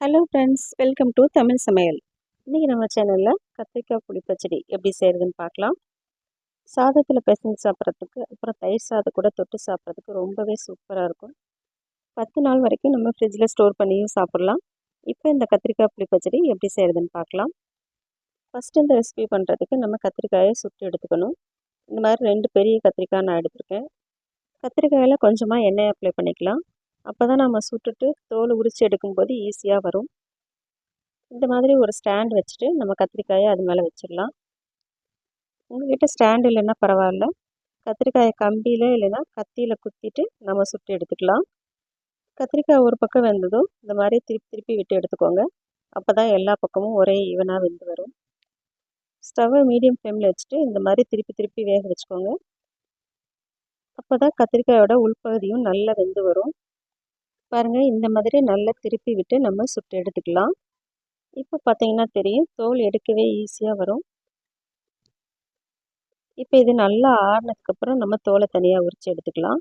Hello friends, welcome to Tamil சமையல். இன்றைக்கி நம்ம சேனலில் கத்திரிக்காய் புளி பச்சடி எப்படி செய்கிறதுன்னு பார்க்கலாம். சாதத்தில் பிசைஞ்சு சாப்பிட்றதுக்கு, அப்புறம் தயிர் சாதம் கூட தொட்டு சாப்பிட்றதுக்கு ரொம்பவே சூப்பராக இருக்கும். 10 நாள் வரைக்கும் நம்ம ஃப்ரிட்ஜில் ஸ்டோர் பண்ணியும் சாப்பிட்லாம். இப்போ இந்த கத்திரிக்காய் புளி பச்சடி எப்படி செய்கிறதுன்னு பார்க்கலாம். ஃபஸ்ட்டு இந்த ரெசிபி பண்ணுறதுக்கு நம்ம கத்திரிக்காயை சுட்டு எடுத்துக்கணும். இந்த மாதிரி 2 பெரிய கத்திரிக்காய் நான் எடுத்திருக்கேன். கத்திரிக்காயில் கொஞ்சமாக எண்ணெய் அப்ளை பண்ணிக்கலாம். அப்போ தான் நம்ம சுட்டுட்டு தோல் உரித்து எடுக்கும்போது ஈஸியாக வரும். இந்த மாதிரி ஒரு ஸ்டாண்ட் வச்சுட்டு நம்ம கத்திரிக்காயை அது மேலே வச்சிடலாம். உங்கள்கிட்ட ஸ்டாண்ட் இல்லைன்னா பரவாயில்ல, கத்திரிக்காயை கம்பியில் இல்லைன்னா கத்தியில் குத்திட்டு நம்ம சுட்டு எடுத்துக்கலாம். கத்திரிக்காய் ஒரு பக்கம் வெந்ததும் இந்த மாதிரி திருப்பி திருப்பி விட்டு எடுத்துக்கோங்க. அப்போ தான் எல்லா பக்கமும் ஒரே ஈவனாக வெந்து வரும். ஸ்டவ்வை மீடியம் ஃப்ளேமில் வச்சுட்டு இந்த மாதிரி திருப்பி திருப்பி வேக வச்சுக்கோங்க. அப்போ தான் கத்திரிக்காயோட உள்பகுதியும் நல்லா வெந்து வரும். பாருங்கள், இந்த மாதிரி நல்லா திருப்பி விட்டு நம்ம சுட்டு எடுத்துக்கலாம். இப்போ பார்த்தீங்கன்னா தெரியும், தோல் எடுக்கவே ஈஸியாக வரும். இப்போ இது நல்லா ஆறினதுக்கப்புறம் நம்ம தோலை தனியாக உரித்து எடுத்துக்கலாம்.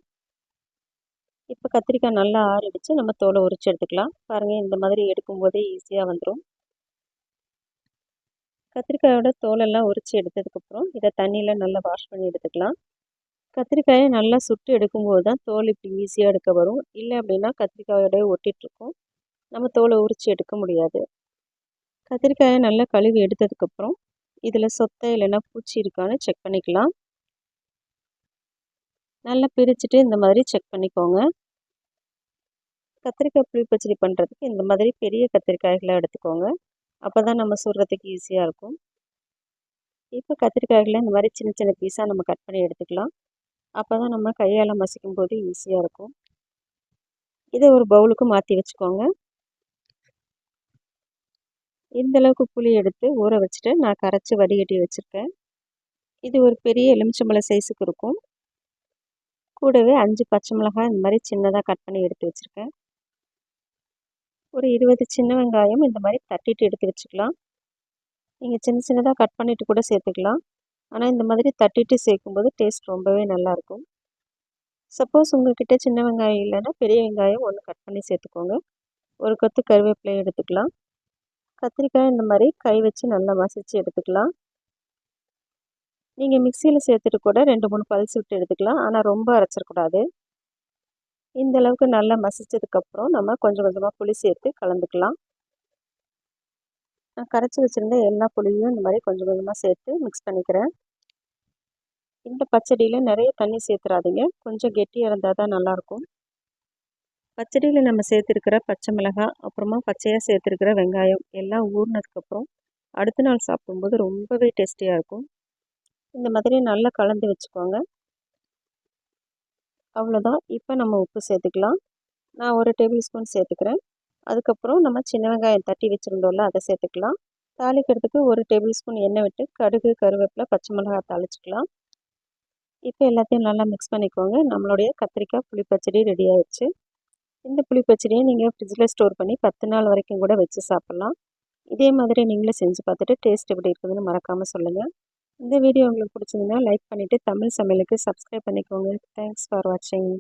இப்போ கத்திரிக்காய் நல்லா ஆறிடுச்சு, நம்ம தோலை உரித்து எடுத்துக்கலாம். பாருங்கள், இந்த மாதிரி எடுக்கும்போதே ஈஸியாக வந்துடும். கத்திரிக்காயோட தோலெல்லாம் உரித்து எடுத்ததுக்கப்புறம் இதை தண்ணியில் நல்லா வாஷ் பண்ணி எடுத்துக்கலாம். கத்திரிக்காயை நல்லா சுட்டு எடுக்கும்போது தான் தோல் இப்படி ஈஸியாக எடுக்க வரும். இல்லை அப்படின்னா கத்திரிக்காயோடய ஒட்டிகிட்ருக்கும், நம்ம தோலை உரித்து எடுக்க முடியாது. கத்திரிக்காயை நல்லா கழுவி எடுத்ததுக்கப்புறம் இதில் சொத்தை இல்லைன்னா பூச்சி இருக்கான்னு செக் பண்ணிக்கலாம். நல்லா பிரிச்சுட்டு இந்த மாதிரி செக் பண்ணிக்கோங்க. கத்திரிக்காய் புளி பச்சடி பண்ணுறதுக்கு இந்த மாதிரி பெரிய கத்திரிக்காய்களை எடுத்துக்கோங்க. அப்போ தான் நம்ம சுடுறதுக்கு ஈஸியாக இருக்கும். இப்போ கத்திரிக்காய்களை இந்த மாதிரி சின்ன சின்ன பீஸாக நம்ம கட் பண்ணி எடுத்துக்கலாம். அப்போ தான் நம்ம கையால் மசிக்கும் போது ஈஸியாக இருக்கும். இதை ஒரு பவுலுக்கு மாற்றி வச்சுக்கோங்க. இந்தளவுக்கு புளி எடுத்து ஊற வச்சுட்டு நான் கரைச்சி வடிகட்டி வச்சுருக்கேன். இது ஒரு பெரிய எலுமிச்சம்பழம் சைஸுக்கு இருக்கும். கூடவே 5 பச்சை மிளகாய் இந்த மாதிரி சின்னதாக கட் பண்ணி எடுத்து வச்சுருக்கேன். ஒரு 20 சின்ன வெங்காயம் இந்த மாதிரி தட்டிட்டு எடுத்து வச்சுக்கலாம். நீங்கள் சின்ன சின்னதாக கட் பண்ணிவிட்டு கூட சேர்த்துக்கலாம். ஆனால் இந்த மாதிரி தட்டிட்டு சேர்க்கும்போது டேஸ்ட் ரொம்பவே நல்லாயிருக்கும். சப்போஸ் உங்கள்கிட்ட சின்ன வெங்காயம் இல்லைன்னா பெரிய வெங்காயம் 1 கட் பண்ணி சேர்த்துக்கோங்க. ஒரு கொத்து கருவேப்பிலை எடுத்துக்கலாம். கத்திரிக்காய் இந்த மாதிரி கை வச்சு நல்லா மசிச்சு எடுத்துக்கலாம். நீங்கள் மிக்சியில் சேர்த்துட்டு கூட 2-3 பல்ஸ் விட்டு எடுத்துக்கலாம். ஆனால் ரொம்ப அரைச்சிடக்கூடாது. இந்த அளவுக்கு நல்லா மசிச்சதுக்கப்புறம் நம்ம கொஞ்சம் கொஞ்சமாக புளி சேர்த்து கலந்துக்கலாம். நான் கரைச்சி வச்சுருந்த எல்லா புளியும் இந்த மாதிரி கொஞ்சம் கொஞ்சமாக சேர்த்து மிக்ஸ் பண்ணிக்கிறேன். இந்த பச்சடியில் நிறைய தண்ணி சேர்த்துறாதீங்க, கொஞ்சம் கெட்டியாக இருந்தால் தான் நல்லாயிருக்கும். பச்சடியில் நம்ம சேர்த்துருக்கிற பச்சை மிளகாய், அப்புறமா பச்சையாக சேர்த்துருக்கிற வெங்காயம் எல்லாம் ஊறினதுக்கப்புறம் அடுத்த நாள் சாப்பிடும்போது ரொம்பவே டேஸ்டியாக இருக்கும். இந்த மாதிரி நல்லா கலந்து வச்சுக்கோங்க. அவ்வளோதான். இப்போ நம்ம உப்பு சேர்த்துக்கலாம். நான் 1 டேபிள் ஸ்பூன் சேர்த்துக்கிறேன். அதுக்கப்புறம் நம்ம சின்ன வெங்காயம் தட்டி வச்சுருந்தோம்ல, அதை சேர்த்துக்கலாம். தாளிக்கிறதுக்கு 1 டேபிள் ஸ்பூன் எண்ணெய் விட்டு கடுகு, கருவேப்பிலை, பச்சை மிளகாய் தாளிச்சிக்கலாம். இப்போ எல்லாத்தையும் நல்லா மிக்ஸ் பண்ணிக்கோங்க. நம்மளுடைய கத்திரிக்காய் புளி பச்சடி ரெடி ஆயிடுச்சு. இந்த புளி பச்சடியை நீங்கள் ஃப்ரிட்ஜில் ஸ்டோர் பண்ணி 10 நாள் வரைக்கும் கூட வச்சு சாப்பிட்லாம். இதே மாதிரி நீங்களும் செஞ்சு பார்த்துட்டு டேஸ்ட் எப்படி இருக்குதுன்னு மறக்காமல் சொல்லுங்கள். இந்த வீடியோ உங்களுக்கு பிடிச்சிருந்தா லைக் பண்ணிவிட்டு தமிழ் சமையலுக்கு சப்ஸ்கிரைப் பண்ணிக்கோங்க. தேங்க்ஸ் ஃபார் வாட்சிங்.